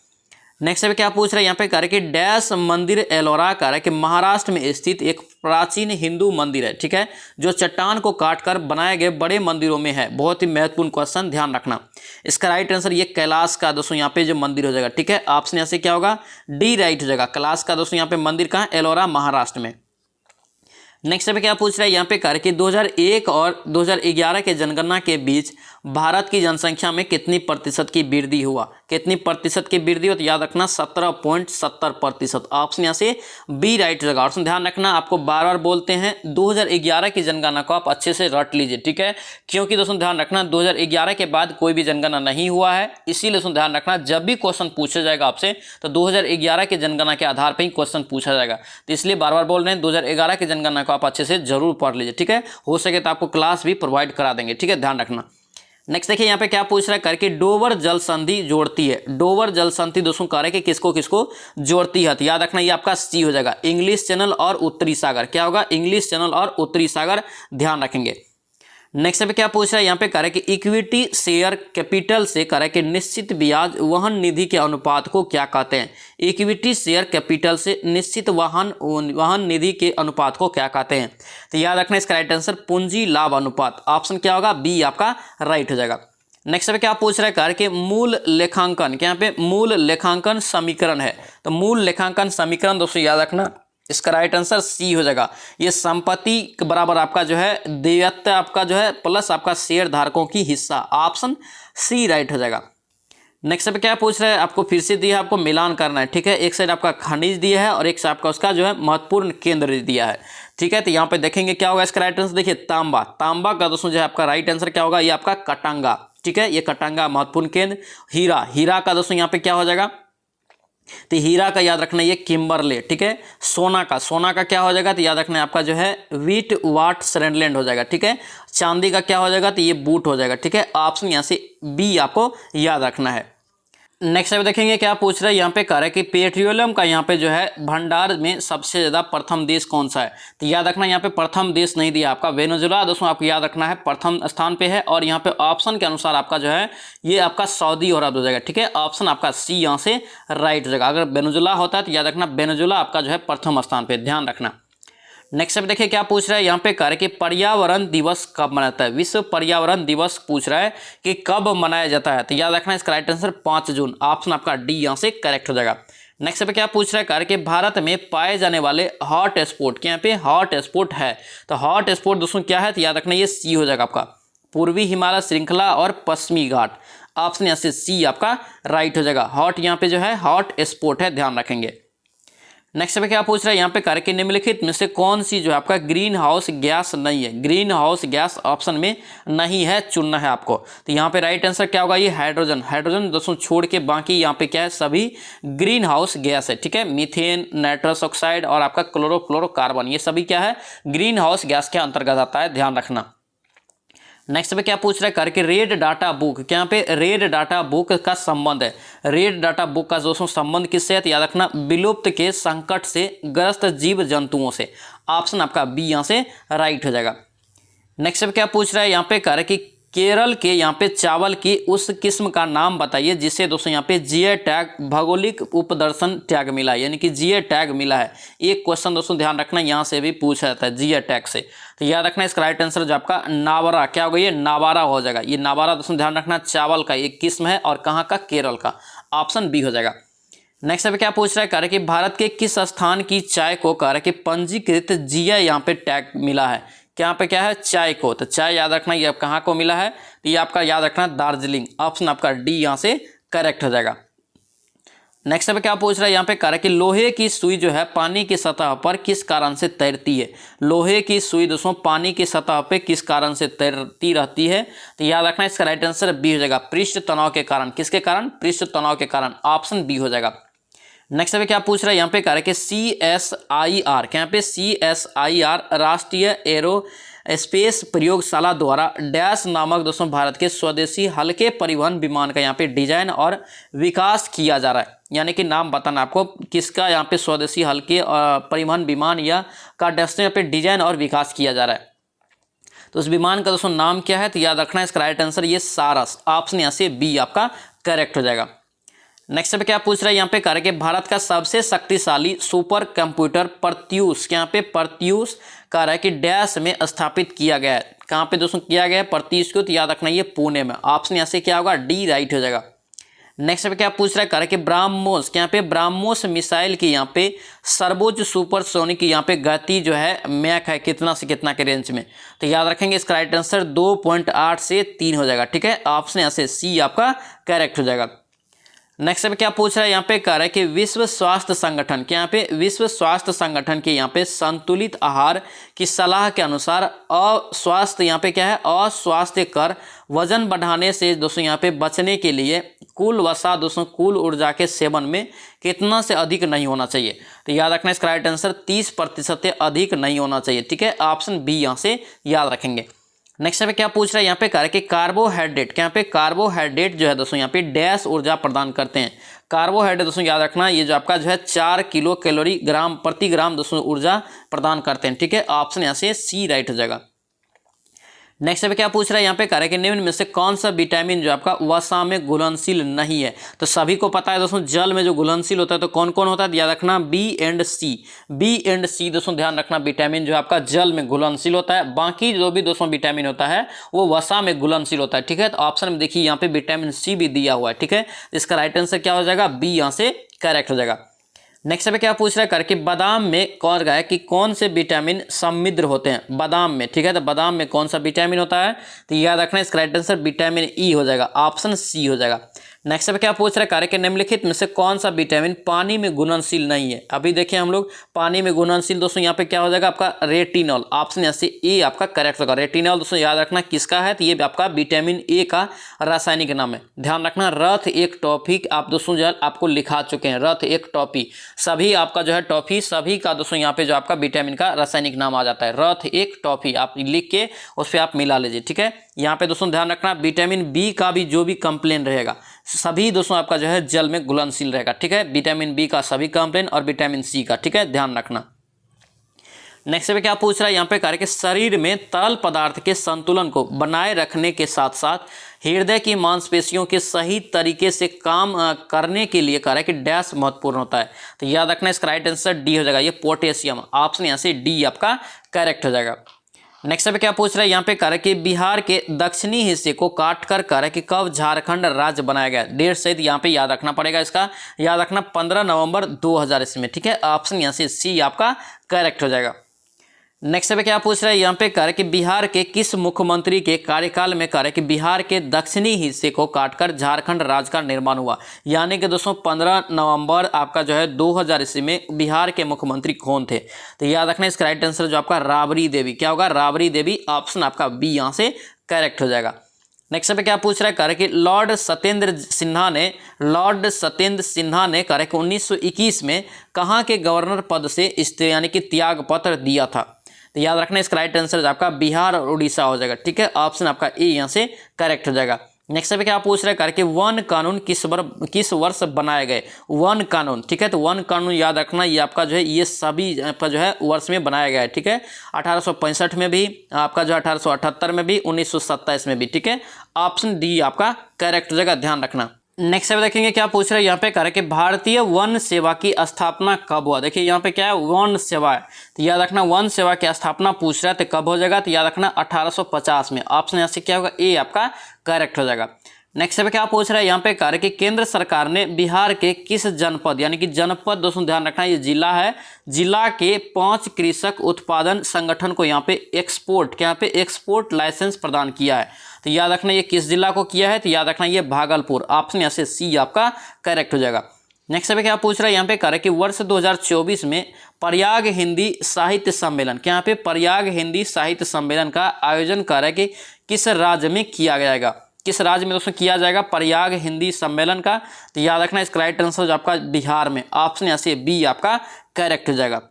नेक्स्ट पे क्या पूछ रहा है, यहाँ पे कह रहे कि डैश मंदिर एलोरा कह रहा है कि महाराष्ट्र में स्थित एक प्राचीन हिंदू मंदिर है, ठीक है, जो चट्टान को काटकर बनाए गए बड़े मंदिरों में है। बहुत ही महत्वपूर्ण क्वेश्चन, ध्यान रखना। इसका राइट आंसर ये कैलाश का दोस्तों यहाँ पे जो मंदिर हो जाएगा, ठीक है। ऑप्शन यहाँ से क्या होगा, डी राइट हो जाएगा। कैलाश का दोस्तों यहाँ पे मंदिर कहाँ, एलोरा महाराष्ट्र में। नेक्स्ट पे क्या पूछ रहा है, यहाँ पे कह रहे कि 2001 और 2011 के जनगणना के बीच भारत की जनसंख्या में कितनी प्रतिशत की वृद्धि हुआ, कितनी प्रतिशत की वृद्धि हो, तो याद रखना 17.70%। ऑप्शन यहाँ से बी राइट रहेगा। ऑप्शन ध्यान रखना, आपको बार बार बोलते हैं 2011 की जनगणना को आप अच्छे से रट लीजिए, ठीक है, क्योंकि दोस्तों ध्यान रखना 2011 के बाद कोई भी जनगणना नहीं हुआ है। इसीलिए दोस्तों ध्यान रखना जब भी क्वेश्चन पूछा जाएगा आपसे तो 2011 के जनगणना के आधार पर ही क्वेश्चन पूछा जाएगा। तो इसलिए बार बार बोल रहे हैं 2011 की जनगणना को आप अच्छे से जरूर पढ़ लीजिए, ठीक है। हो सके तो आपको क्लास भी प्रोवाइड करा देंगे, ठीक है, ध्यान रखना। नेक्स्ट देखिए यहाँ पे क्या पूछ रहा है, करके डोवर जल संधि जोड़ती है। डोवर जल संधि दोस्तों कह रहे हैं कि किसको किसको जोड़ती है, तो याद रखना ये आपका सी हो जाएगा। इंग्लिश चैनल और उत्तरी सागर, क्या होगा, इंग्लिश चैनल और उत्तरी सागर, ध्यान रखेंगे। नेक्स्ट पे क्या पूछ रहा है, यहाँ पे कह रहा है कि इक्विटी शेयर कैपिटल से कह रहा है कि निश्चित ब्याज वहन निधि के अनुपात को क्या कहते हैं। इक्विटी शेयर कैपिटल से निश्चित वहन निधि के अनुपात को क्या कहते हैं, तो याद रखना इसका राइट आंसर पूंजी लाभ अनुपात। ऑप्शन क्या होगा, बी आपका राइट हो जाएगा। नेक्स्ट पे क्या पूछ रहा है कार्य के मूल लेखांकन, क्या यहाँ पे मूल लेखांकन समीकरण है, तो मूल लेखांकन समीकरण दोस्तों याद रखना इसका राइट आंसर सी हो जाएगा। ये संपत्ति के बराबर आपका जो है देयता आपका जो है प्लस आपका शेयर धारकों की हिस्सा, ऑप्शन सी राइट हो जाएगा। नेक्स्ट पे क्या पूछ रहा है, आपको फिर से दिया है, आपको मिलान करना है, ठीक है। एक साइड आपका खनिज दिया है और एक साइड आपका उसका जो है महत्वपूर्ण केंद्र दिया है, ठीक है। तो यहाँ पे देखेंगे क्या होगा इसका राइट आंसर, देखिए तांबा, तांबा का दोस्तों जो है आपका राइट आंसर क्या होगा, ये आपका कटांगा, ठीक है, ये कटांगा महत्वपूर्ण केंद्र। हीरा, हीरा का दोस्तों यहाँ पे क्या हो जाएगा, तो हीरा का याद रखना ये किम्बरले, ठीक है। सोना का, सोना का क्या हो जाएगा, तो याद रखना है आपका जो है वीट वाट सरेंडलैंड हो जाएगा, ठीक है। चांदी का क्या हो जाएगा, तो ये बूट हो जाएगा, ठीक है। ऑप्शन यहाँ से बी आपको याद रखना है। नेक्स्ट अब देखेंगे क्या पूछ रहा है, यहाँ पे कह रहा है कि पेट्रोलियम का यहाँ पे जो है भंडार में सबसे ज़्यादा प्रथम देश कौन सा है, तो याद रखना यहाँ पे प्रथम देश नहीं दिया आपका, वेनेजुएला दोस्तों आपको याद रखना है प्रथम स्थान पे है, और यहाँ पे ऑप्शन के अनुसार आपका जो है ये आपका सऊदी अरब हो जाएगा, ठीक है। ऑप्शन आपका सी यहाँ से राइट हो जाएगा। अगर वेनेजुएला होता है तो याद रखना वेनेजुएला आपका जो है प्रथम स्थान पर, ध्यान रखना। नेक्स्ट अब देखिए क्या पूछ रहा है, यहाँ पे कह रहे कि पर्यावरण दिवस कब मनाता है, विश्व पर्यावरण दिवस पूछ रहा है कि कब मनाया जाता है, तो याद रखना इसका राइट आंसर 5 जून, ऑप्शन आपका डी यहाँ से करेक्ट हो जाएगा। नेक्स्ट पे क्या पूछ रहा है, कह रहे कि भारत में पाए जाने वाले हॉट स्पॉट, क्या यहाँ पे हॉट स्पॉट है, तो हॉट स्पॉट दोस्तों क्या है, तो याद रखना ये सी हो जाएगा आपका, पूर्वी हिमालय श्रृंखला और पश्चिमी घाट, ऑप्शन यहाँ से सी आपका राइट हो जाएगा। हॉट यहाँ पे जो है हॉट स्पॉट है, ध्यान रखेंगे। नेक्स्ट पे क्या पूछ रहा है, यहाँ पे कार्य के निम्नलिखित में से कौन सी जो है आपका ग्रीन हाउस गैस नहीं है, ग्रीन हाउस गैस ऑप्शन में नहीं है, चुनना है आपको। तो यहाँ पे राइट आंसर क्या होगा, ये हाइड्रोजन, हाइड्रोजन दोस्तों छोड़ के बाकी यहाँ पे क्या है सभी ग्रीन हाउस गैस है, ठीक है। मीथेन, नाइट्रस ऑक्साइड और आपका क्लोरोफ्लोरोकार्बन, ये सभी क्या है ग्रीन हाउस गैस के अंतर्गत आता है, ध्यान रखना। नेक्स्ट पे क्या पूछ रहा है, करके रेड डाटा बुक, क्या यहाँ पे रेड डाटा बुक का संबंध है, रेड डाटा बुक का दोस्तों संबंध किससे है, तो याद रखना विलुप्त के संकट से ग्रस्त जीव जंतुओं से, ऑप्शन आपका बी यहाँ से राइट हो जाएगा। नेक्स्ट पे क्या पूछ रहा है, यहाँ पे कह रहा है कि केरल के यहाँ पे चावल की उस किस्म का नाम बताइए जिसे दोस्तों यहाँ पे जीआई टैग, भौगोलिक उपदर्शन टैग मिला है, यानी कि जीआई टैग मिला है। एक क्वेश्चन दोस्तों ध्यान रखना यहाँ से भी पूछा जाता है जीआई टैग से, तो याद रखना इसका राइट आंसर जो आपका नावारा, क्या होगा ये नावारा हो जाएगा। ये नावारा दोस्तों ध्यान रखना चावल का एक किस्म है और कहाँ का, केरल का, ऑप्शन बी हो जाएगा। नेक्स्ट पे क्या पूछ रहा है, कह रहा है कि भारत के किस स्थान की चाय को कह रहा है कि पंजीकृत जीआई यहाँ पे टैग मिला है, क्या पे क्या है चाय को, तो चाय याद रखना ये कहाँ को मिला है, तो ये आपका याद रखना दार्जिलिंग, ऑप्शन आपका डी यहाँ से करेक्ट हो जाएगा। नेक्स्ट पे क्या पूछ रहा है, यहाँ पे कह रहा है कि लोहे की सुई जो है पानी की सतह पर किस कारण से तैरती है, लोहे की सुई दोस्तों पानी की सतह पे किस कारण से तैरती रहती है, तो याद रखना इसका राइट आंसर बी हो जाएगा, पृष्ठ तनाव के कारण, किसके कारण, पृष्ठ तनाव के कारण, ऑप्शन बी हो जाएगा। नेक्स्ट पे क्या पूछ रहा है, यहाँ पे कह रहा है कि CSIR, क्या यहाँ पे CSIR राष्ट्रीय एरो स्पेस प्रयोगशाला द्वारा डैश नामक दोस्तों भारत के स्वदेशी हल्के परिवहन विमान का यहाँ पे डिजाइन और विकास किया जा रहा है, यानी कि नाम बताना आपको किसका यहाँ पे स्वदेशी हल्के परिवहन विमान या का डैश यहाँ पे डिजाइन और विकास किया जा रहा है, तो उस विमान का दोस्तों नाम क्या है, तो याद रखना इसका राइट आंसर ये सारस, ऑप्शन यहाँ से बी आपका करेक्ट हो जाएगा। नेक्स्ट पे क्या पूछ रहा है, यहाँ पे कह रहा है कि भारत का सबसे शक्तिशाली सुपर कंप्यूटर प्रत्यूष, यहाँ पे प्रत्यूष कह रहा है कि डैश में स्थापित किया गया है, कहाँ पे दोस्तों किया गया है प्रत्यूष को, तो याद रखना ये पुणे में, ऑप्शन यहाँ से क्या होगा डी राइट हो जाएगा। नेक्स्ट पे क्या पूछ रहा है, कह रहा है कि ब्राह्मोस, क्या यहाँ पे ब्राह्मोस मिसाइल की यहाँ पे सर्वोच्च सुपरसोनिक की यहाँ पे गति जो है मैक है कितना से कितना के रेंज में, तो याद रखेंगे इसका राइट आंसर 2.8 से 3 हो जाएगा, ठीक है। ऑप्शन यहाँ से सी आपका करेक्ट हो जाएगा। नेक्स्ट पे क्या पूछ रहा है, यहाँ पे कह रहा है कि विश्व स्वास्थ्य संगठन, क्या यहाँ पे विश्व स्वास्थ्य संगठन के यहाँ पे संतुलित आहार की सलाह के अनुसार अस्वास्थ्य यहाँ पे क्या है अस्वास्थ्यकर वजन बढ़ाने से दोस्तों यहाँ पे बचने के लिए कुल वसा दोस्तों कुल ऊर्जा के सेवन में कितना से अधिक नहीं होना चाहिए, तो याद रखना इसका राइट आंसर 30% से अधिक नहीं होना चाहिए, ठीक है। ऑप्शन बी यहाँ से याद रखेंगे। नेक्स्ट पे क्या पूछ रहा है, यहाँ पे कह रहा है कि कार्बोहाइड्रेट, क्या यहाँ पे कार्बोहाइड्रेट जो है दोस्तों यहाँ पे डैश ऊर्जा प्रदान करते हैं, कार्बोहाइड्रेट दोस्तों याद रखना ये जो आपका जो है 4 किलो कैलोरी ग्राम प्रति ग्राम दोस्तों ऊर्जा प्रदान करते हैं, ठीक है। ऑप्शन यहाँ से सी राइट हो जाएगा। नेक्स्ट पे क्या पूछ रहा है यहाँ पे, कह रहा है कि निम्न में से कौन सा विटामिन जो आपका वसा में घुलनशील नहीं है। तो सभी को पता है दोस्तों जल में जो घुलनशील होता है तो कौन कौन होता है, याद रखना B and C. B and C दोस्तों ध्यान रखना विटामिन जो आपका जल में घुलनशील होता है। बाकी जो भी दोस्तों विटामिन होता है वो वसा में घुलनशील होता है। ठीक है, तो ऑप्शन में देखिए यहाँ पे विटामिन सी भी दिया हुआ है। ठीक है, इसका राइट आंसर क्या हो जाएगा, बी यहाँ से करेक्ट हो जाएगा। नेक्स्ट पे क्या पूछ रहा है करके, बादाम में कौन है कि कौन से विटामिन समृद्ध होते हैं बादाम में। ठीक है, तो बादाम में कौन सा विटामिन होता है, तो याद रखना इसका राइट आंसर विटामिन ई हो जाएगा, ऑप्शन सी हो जाएगा। नेक्स्ट पे क्या पूछ रहा है कार्य के निम्नलिखित में से कौन सा विटामिन पानी में घुलनशील नहीं है। अभी देखिए हम लोग पानी में घुलनशील दोस्तों यहाँ पे क्या हो जाएगा आपका रेटिनॉल, ऑप्शन यहाँ से ए आपका करेक्ट होगा। रेटिनॉल दोस्तों याद रखना किसका है, तो ये आपका विटामिन ए का रासायनिक नाम है। ध्यान रखना रथ एक टॉपिक आप दोस्तों जो आपको लिखा चुके हैं, रथ एक टॉपी सभी आपका जो है टॉफी सभी का दोस्तों यहाँ पे जो आपका विटामिन का रासायनिक नाम आ जाता है। रथ एक टॉफी आप लिख के उस पर आप मिला लीजिए। ठीक है, यहाँ पे दोस्तों ध्यान रखना विटामिन बी का भी जो भी कंप्लेन रहेगा सभी दोस्तों आपका जो है जल में घुलनशील रहेगा। ठीक है, विटामिन बी का सभी कंप्लेन और विटामिन सी का। ठीक है, ध्यान रखना। नेक्स्ट पे क्या पूछ रहा है यहाँ पे कार्य के शरीर में तरल पदार्थ के संतुलन को बनाए रखने के साथ साथ हृदय की मांसपेशियों के सही तरीके से काम करने के लिए कार्य कि डैश महत्वपूर्ण होता है। तो याद रखना इसका राइट आंसर डी हो जाएगा, ये पोटेशियम, ऑप्शन यहाँ से डी आपका करेक्ट हो जाएगा। नेक्स्ट पे क्या पूछ रहा है यहाँ पे कार्य कि बिहार के दक्षिणी हिस्से को काट कर कार्य कि कब झारखंड राज्य बनाया गया। डेट सहित यहाँ पे याद रखना पड़ेगा, इसका याद रखना 15 नवंबर 2000 ईस्वी में। ठीक है, ऑप्शन यहाँ से सी आपका करेक्ट हो जाएगा। नेक्स्ट पे क्या पूछ रहा है यहाँ पे कार्य कि बिहार के किस मुख्यमंत्री के कार्यकाल में कार्य कि बिहार के दक्षिणी हिस्से को काटकर झारखंड राज्य का निर्माण हुआ। यानी कि दोस्तों 15 नवंबर आपका जो है 2000 ईस्वी में बिहार के मुख्यमंत्री कौन थे, तो याद रखना इसका राइट आंसर जो आपका राबड़ी देवी, क्या होगा राबड़ी देवी, ऑप्शन आपका बी यहाँ से करेक्ट हो जाएगा। नेक्स्ट पे क्या पूछ रहा है कार्य कि लॉर्ड सत्येंद्र सिन्हा ने कार्य कि 1921 में कहाँ के गवर्नर पद से यानी कि त्याग पत्र दिया था। तो याद रखना इसका राइट आंसर आपका बिहार और उड़ीसा हो जाएगा। ठीक है, ऑप्शन आपका ए यहाँ से करेक्ट हो जाएगा। नेक्स्ट पे क्या पूछ रहा है कार्य कि वन कानून किस वर्ष बनाए गए। वन कानून, ठीक है, तो वन कानून याद रखना ये आपका जो है ये सभी आपका जो है वर्ष में बनाया गया है। ठीक है, 1865 में भी आपका जो 1878 में भी 1927 में भी। ठीक है, ऑप्शन डी आपका करेक्ट हो जाएगा, ध्यान रखना। नेक्स्ट पे देखेंगे क्या पूछ रहे हैं यहाँ पे कार्य कि भारतीय वन सेवा की स्थापना कब हुआ। देखिए यहाँ पे क्या है वन सेवा है, तो याद रखना वन सेवा की स्थापना पूछ रहा है तो कब हो जाएगा, तो याद रखना 1850 में, ऑप्शन यहाँ से क्या होगा ए आपका करेक्ट हो जाएगा। नेक्स्ट पे क्या पूछ रहा है यहाँ पे कार्य कि केंद्र सरकार ने बिहार के किस जनपद, यानी कि जनपद दोस्तों ध्यान रखना ये जिला है, जिला के 5 कृषक उत्पादन संगठन को यहाँ पे एक्सपोर्ट लाइसेंस प्रदान किया है। तो याद रखना ये किस जिला को किया है, तो याद रखना ये भागलपुर, ऑप्शन यहाँ से सी आपका करेक्ट हो जाएगा। नेक्स्ट पे क्या पूछ रहा है यहाँ पे कार्य कि वर्ष 2024 में प्रयाग हिंदी साहित्य सम्मेलन, क्या यहाँ पे प्रयाग हिंदी साहित्य सम्मेलन का आयोजन कार्य कि किस राज्य में किया जाएगा, किस राज्य में दोस्तों किया जाएगा प्रयाग हिंदी सम्मेलन का। तो याद रखना इसका राइट आंसर जो आपका बिहार में, ऑप्शन यहाँ से बी आपका करेक्ट हो जाएगा।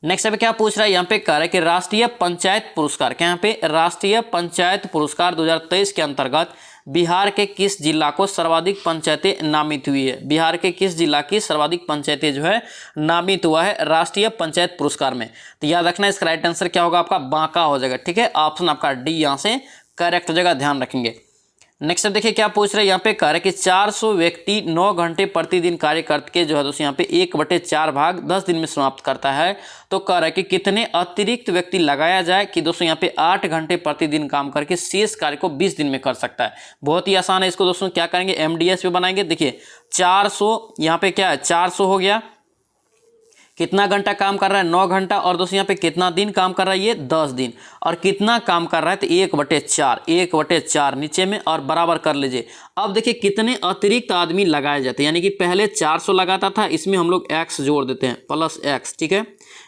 नेक्स्ट पे क्या पूछ रहा है यहाँ पे कह रहा है कि राष्ट्रीय पंचायत पुरस्कार, क्या यहाँ पे राष्ट्रीय पंचायत पुरस्कार 2023 के अंतर्गत बिहार के किस जिला को सर्वाधिक पंचायतें नामित हुई है। बिहार के किस जिला की सर्वाधिक पंचायतें जो है नामित हुआ है राष्ट्रीय पंचायत पुरस्कार में। तो याद रखना इसका राइट आंसर क्या होगा आपका बांका हो जाएगा। ठीक है, ऑप्शन आपका डी यहाँ से करेक्ट हो जाएगा, ध्यान रखेंगे। नेक्स्ट देखिए क्या पूछ रहे हैं यहाँ पे कह रहे कि 400 व्यक्ति 9 घंटे प्रतिदिन कार्य करके जो है दोस्तों यहाँ पे 1/4 भाग 10 दिन में समाप्त करता है। तो कह रहा है कि कितने अतिरिक्त व्यक्ति लगाया जाए कि दोस्तों यहाँ पे 8 घंटे प्रतिदिन काम करके शेष कार्य को 20 दिन में कर सकता है। बहुत ही आसान है, इसको दोस्तों क्या करेंगे MDS पे बनाएंगे। देखिए 400 यहाँ पे क्या है 400 हो गया, कितना घंटा काम कर रहा है 9 घंटा, और दोस्तों यहाँ पे कितना दिन काम कर रहा है ये 10 दिन, और कितना काम कर रहा है तो 1/4 नीचे में और बराबर कर लीजिए। अब देखिए कितने अतिरिक्त आदमी लगाए जाते हैं, यानी कि पहले 400 लगाता था, इसमें हम लोग x जोड़ देते हैं प्लस x। ठीक है,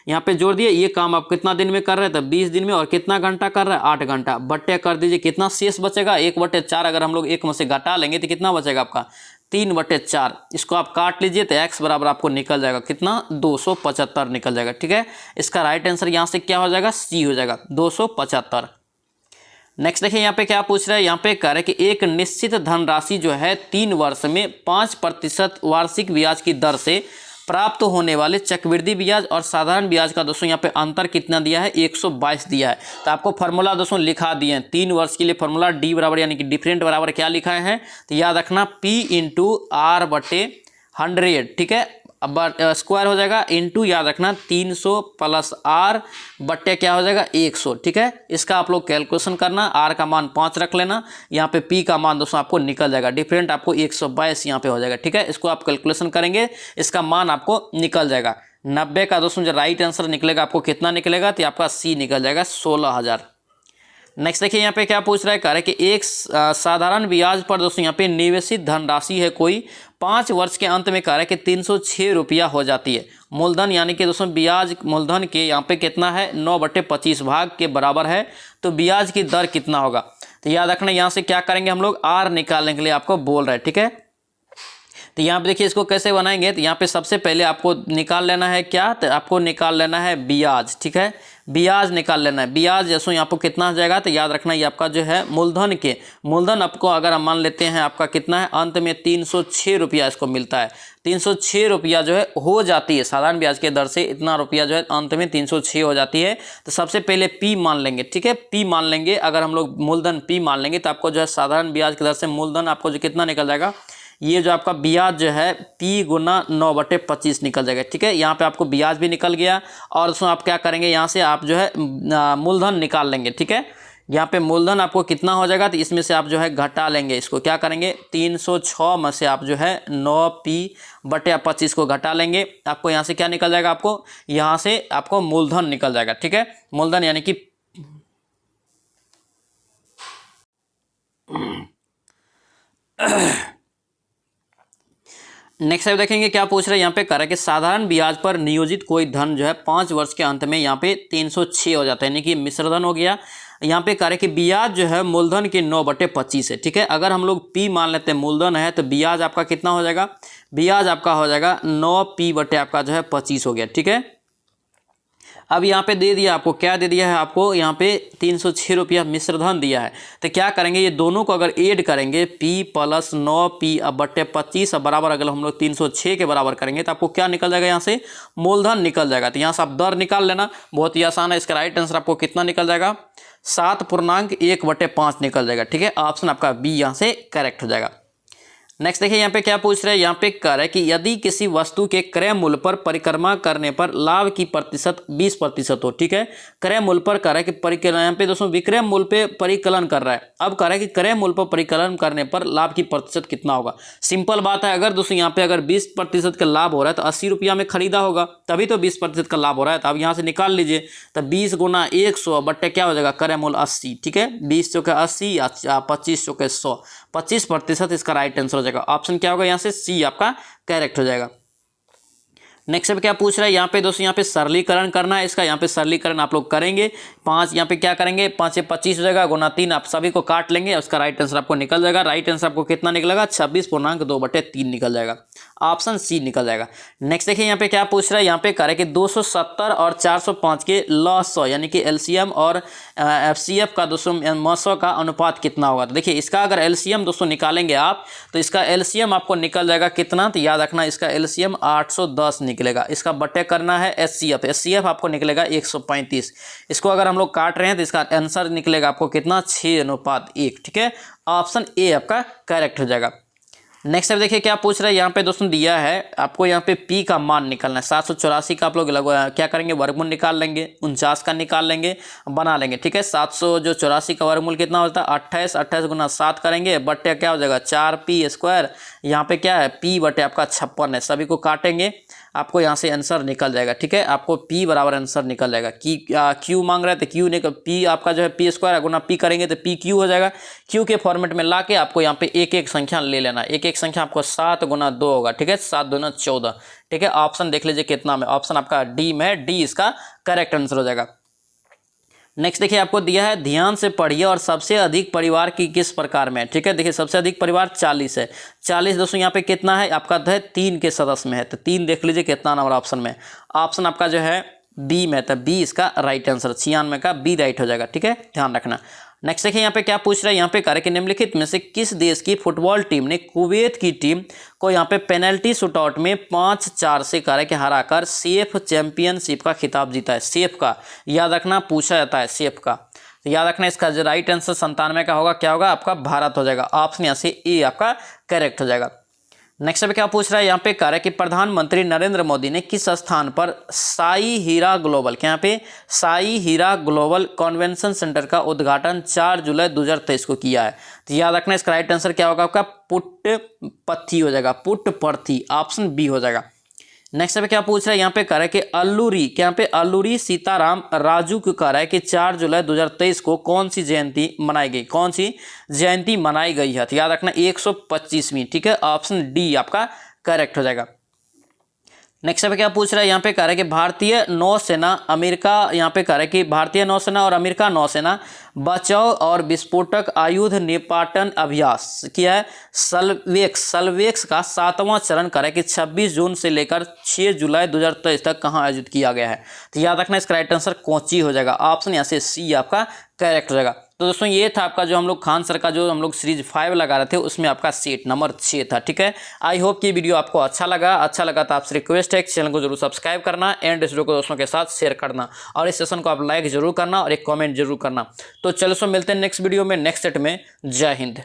यहाँ पे जोड़ दिए, ये काम आप कितना दिन में कर रहे हैं तो 20 दिन में, और कितना घंटा कर रहा है 8 घंटा, बट्टे कर दीजिए, कितना शेष बचेगा 1/4। अगर हम लोग 1 में से घटा लेंगे तो कितना बचेगा आपका 3/4। इसको आप काट लीजिए तो x बराबर आपको निकल जाएगा कितना 275 निकल जाएगा। ठीक है, इसका राइट आंसर यहाँ से क्या हो जाएगा सी हो जाएगा 275। नेक्स्ट देखिए यहाँ पे क्या पूछ रहा है, यहाँ पे कह रहे कि एक निश्चित धनराशि जो है 3 वर्ष में 5% वार्षिक ब्याज की दर से प्राप्त होने वाले चक्रवृद्धि ब्याज और साधारण ब्याज का दोस्तों यहाँ पे अंतर कितना दिया है, 122 दिया है। तो आपको फार्मूला दोस्तों लिखा दिए हैं 3 वर्ष के लिए फार्मूला डी बराबर यानी कि डिफरेंट बराबर क्या लिखा है, तो याद रखना पी इंटू आर बटे 100, ठीक है, अब स्क्वायर हो जाएगा इंटू याद रखना 300 प्लस आर बट्टे क्या हो जाएगा 100, ठीक है। इसका आप लोग कैलकुलेशन करना, आर का मान 5 रख लेना, यहाँ पे पी का मान दोस्तों आपको निकल जाएगा, डिफरेंट आपको 122 यहाँ पे हो जाएगा, ठीक है। इसको आप कैलकुलेशन करेंगे, इसका मान आपको निकल जाएगा 90 का दोस्तों जो राइट आंसर निकलेगा आपको कितना निकलेगा, तो आपका सी निकल जाएगा 16,000। नेक्स्ट देखिए यहाँ पे क्या पूछ रहा है, कह रहा है कि एक साधारण ब्याज पर दोस्तों यहाँ पे निवेशित धनराशि है कोई 5 वर्ष के अंत में कह रहा है कि 306 रुपया हो जाती है। मूलधन यानी कि दोस्तों ब्याज मूलधन के यहाँ पे कितना है 9/25 भाग के बराबर है, तो ब्याज की दर कितना होगा। तो याद रखना यहाँ से क्या करेंगे हम लोग, आर निकालने के लिए आपको बोल रहे हैं, ठीक है। तो यहाँ पे देखिए इसको कैसे बनाएंगे, तो यहाँ पे सबसे पहले आपको निकाल लेना है क्या, तो आपको निकाल लेना है ब्याज, ठीक है, ब्याज निकाल लेना है। ब्याज जैसो यहाँ पर कितना हो जाएगा, तो याद रखना ये आपका जो है मूलधन आपको अगर हम मान लेते हैं आपका कितना है, अंत में 306 रुपया इसको मिलता है, 306 रुपया जो है हो जाती है साधारण ब्याज के दर से, इतना रुपया जो है अंत में 306 हो जाती है। तो सबसे पहले पी मान लेंगे, ठीक है, पी मान लेंगे, अगर हम लोग मूलधन पी मान लेंगे तो आपको जो है साधारण ब्याज की दर से मूलधन आपको जो कितना निकल जाएगा, ये जो आपका ब्याज जो है पी गुना 9/25 निकल जाएगा, ठीक है। यहाँ पे आपको ब्याज भी निकल गया, और उसमें आप क्या करेंगे, यहाँ से आप जो है मूलधन निकाल लेंगे, ठीक है। यहाँ पे मूलधन आपको कितना हो जाएगा, तो इसमें से आप जो है घटा लेंगे, इसको क्या करेंगे 306 में से आप जो है 9p/25 को घटा लेंगे, आपको यहाँ से क्या निकल जाएगा, आपको यहाँ से आपको मूलधन निकल जाएगा, ठीक है। मूलधन यानी कि नेक्स्ट टाइप देखेंगे क्या पूछ रहे हैं, यहाँ पे कह रहा है कि साधारण ब्याज पर नियोजित कोई धन जो है 5 वर्ष के अंत में यहाँ पे 306 हो जाता है, यानी कि मिश्रधन हो गया। यहाँ पे कह रहे हैं कि ब्याज जो है मूलधन के 9/25 है, ठीक है। अगर हम लोग पी मान लेते हैं मूलधन है, तो ब्याज आपका कितना हो जाएगा, ब्याज आपका हो जाएगा 9p/ आपका जो है 25 हो गया, ठीक है। अब यहाँ पे दे दिया आपको, क्या दे दिया है आपको, यहाँ पे 306 रुपया मिश्रधन दिया है। तो क्या करेंगे, ये दोनों को अगर ऐड करेंगे p + 9p/25 बराबर अगर हम लोग 306 के बराबर करेंगे तो आपको क्या निकल जाएगा, यहाँ से मूलधन निकल जाएगा। तो यहाँ से आप दर निकाल लेना, बहुत ही आसान है। इसका राइट आंसर आपको कितना निकल जाएगा, 7.1/5 निकल जाएगा, ठीक है। ऑप्शन आपका बी यहाँ से करेक्ट हो जाएगा। नेक्स्ट देखिए यहाँ पे क्या पूछ रहे हैं, यहाँ पे कह रहा है कि यदि किसी वस्तु के क्रय मूल्य पर परिक्रमा करने पर लाभ की प्रतिशत 20% हो, ठीक है। क्रय मूल्य पर कह रहा है कि परिकलन, यहाँ पे दोस्तों विक्रय मूल्य पे परिकलन कर रहा है। अब कह रहा है कि क्रय मूल्य पर परिकलन करने पर लाभ की प्रतिशत कितना होगा। सिंपल बात है, अगर दोस्तों यहाँ पे अगर 20% का लाभ हो रहा है तो 80 रुपया में खरीदा होगा, तभी तो 20% का लाभ हो रहा है। तो अब यहाँ से निकाल लीजिए, तो 20 × 100 बट्टे क्या हो जाएगा, क्रय मूल्य 80, ठीक है। 20 × 80 25 × 100, 25% इसका राइट आंसर हो जाएगा। ऑप्शन क्या होगा, यहाँ से सी आपका करेक्ट हो जाएगा। नेक्स्ट अब क्या पूछ रहा है, यहाँ पे दोस्तों यहाँ पे सरलीकरण करना है इसका। यहाँ पे सरलीकरण आप लोग करेंगे, 5 यहाँ पे क्या करेंगे, 5 × 25 हो जाएगा, गुना 3 आप सभी को काट लेंगे, उसका राइट आंसर आपको निकल जाएगा। राइट आंसर आपको कितना निकलेगा, 26.2/3 निकल जाएगा, ऑप्शन सी निकल जाएगा। नेक्स्ट देखिए यहाँ पे क्या पूछ रहा है, यहाँ पे कह रहा है कि 270 और 405 के लॉ यानी कि एलसीएम और एफसीएफ का दोस्तों मसो का अनुपात कितना होगा। तो देखिए इसका अगर एलसीएम दोस्तों निकालेंगे आप, तो इसका एलसीएम आपको निकल जाएगा कितना, तो याद रखना इसका एलसीएम 810 निकलेगा। इसका बटे करना है एचसीएफ आपको निकलेगा 135। इसको अगर हम लोग काट रहे हैं तो इसका आंसर निकलेगा आपको कितना, 6:1, ठीक है। ऑप्शन ए आपका करेक्ट हो जाएगा। नेक्स्ट अब देखिए क्या पूछ रहा है, यहाँ पे दोस्तों दिया है आपको, यहाँ पे पी का मान निकालना है। 784 का आप लोग क्या करेंगे, वर्गमूल निकाल लेंगे, 49 का निकाल लेंगे, बना लेंगे, ठीक है। 784 का वर्गमूल कितना होता है, 28, 28 × 7 करेंगे, बट्टे क्या हो जाएगा 4p²। यहाँ पे क्या है, p बटे आपका 56 है, सभी को काटेंगे, आपको यहाँ से आंसर निकल जाएगा, ठीक है। आपको p बराबर आंसर निकल जाएगा। क्यू मांग रहा है तो क्यू निकल, p आपका जो है p² गुना p करेंगे तो p क्यू हो जाएगा। क्यू के फॉर्मेट में ला के आपको यहाँ पे एक एक संख्या ले लेना, एक एक संख्या आपको 7 × 2 होगा, ठीक है, 7 दूना 14, ठीक है। ऑप्शन देख लीजिए कितना में, ऑप्शन आपका डी में, डी इसका करेक्ट आंसर हो जाएगा। नेक्स्ट देखिए आपको दिया है, ध्यान से पढ़िए और सबसे अधिक परिवार की किस प्रकार में है, ठीक है। देखिए सबसे अधिक परिवार 40 है, 40 दोस्तों यहाँ पे कितना है आपका है 3 के सदस्य में है, तो 3 देख लीजिए कितना नंबर ऑप्शन में। ऑप्शन आपका जो है बी में, तो बी इसका राइट आंसर, 96 का बी राइट हो जाएगा, ठीक है, ध्यान रखना। नेक्स्ट देखिए यहाँ पे क्या पूछ रहा है, यहाँ पे कह रहा है कि निम्नलिखित में से किस देश की फुटबॉल टीम ने कुवैत की टीम को यहाँ पे पेनल्टी शूटआउट में 5-4 से कह रहा है कि हराकर सेफ चैंपियनशिप का खिताब जीता है। सेफ का याद रखना पूछा जाता है, सेफ का तो याद रखना। इसका जो राइट आंसर 97 का होगा, क्या होगा आपका भारत हो जाएगा। ऑप्शन यहाँ से ए आपका करेक्ट हो जाएगा। नेक्स्ट पे क्या पूछ रहा है, यहाँ पे कह रहा है कि प्रधानमंत्री नरेंद्र मोदी ने किस स्थान पर साई हीरा ग्लोबल, क्या यहाँ पे साई हीरा ग्लोबल कन्वेंशन सेंटर का उद्घाटन 4 जुलाई 2023 को किया है। तो याद रखना इसका राइट आंसर क्या होगा आपका पुट्टपर्थी हो जाएगा, पुट्टपर्थी, ऑप्शन बी हो जाएगा। नेक्स्ट पे क्या पूछ रहा है, यहाँ पे कह रहा है कि अल्लूरी, क्या यहाँ पे अल्लूरी सीताराम राजू को कह रहा है कि 4 जुलाई 2023 को कौन सी जयंती मनाई गई, कौन सी जयंती मनाई गई है। तो याद रखना 125वीं, ठीक है, ऑप्शन डी आपका करेक्ट हो जाएगा। नेक्स्ट पे क्या पूछ रहा है, यहाँ पे कह रहा है कि भारतीय नौसेना अमेरिका, यहाँ पे कह रहा है कि भारतीय नौसेना और अमेरिका नौसेना बचाव और विस्फोटक आयुध निपाटन अभ्यास किया है सल्वेक्स का 7वां चरण कह रहा है कि 26 जून से लेकर 6 जुलाई 2023 तक कहाँ आयोजित किया गया है। तो याद रखना इसका राइट आंसर कोची हो जाएगा, ऑप्शन यहाँ से सी आपका करेक्ट हो जाएगा। तो दोस्तों ये था आपका जो हम लोग खान सर का जो हम लोग सीरीज 5 लगा रहे थे, उसमें आपका सेट नंबर 6 था, ठीक है। आई होप कि वीडियो आपको अच्छा लगा तो आपसे रिक्वेस्ट है कि चैनल को जरूर सब्सक्राइब करना एंड इस वीडियो को दोस्तों के साथ शेयर करना और इस सेशन को आप लाइक जरूर करना और एक कमेंट जरूर करना। तो चलो सो मिलते हैं नेक्स्ट वीडियो में, नेक्स्ट सेट में। जय हिंद।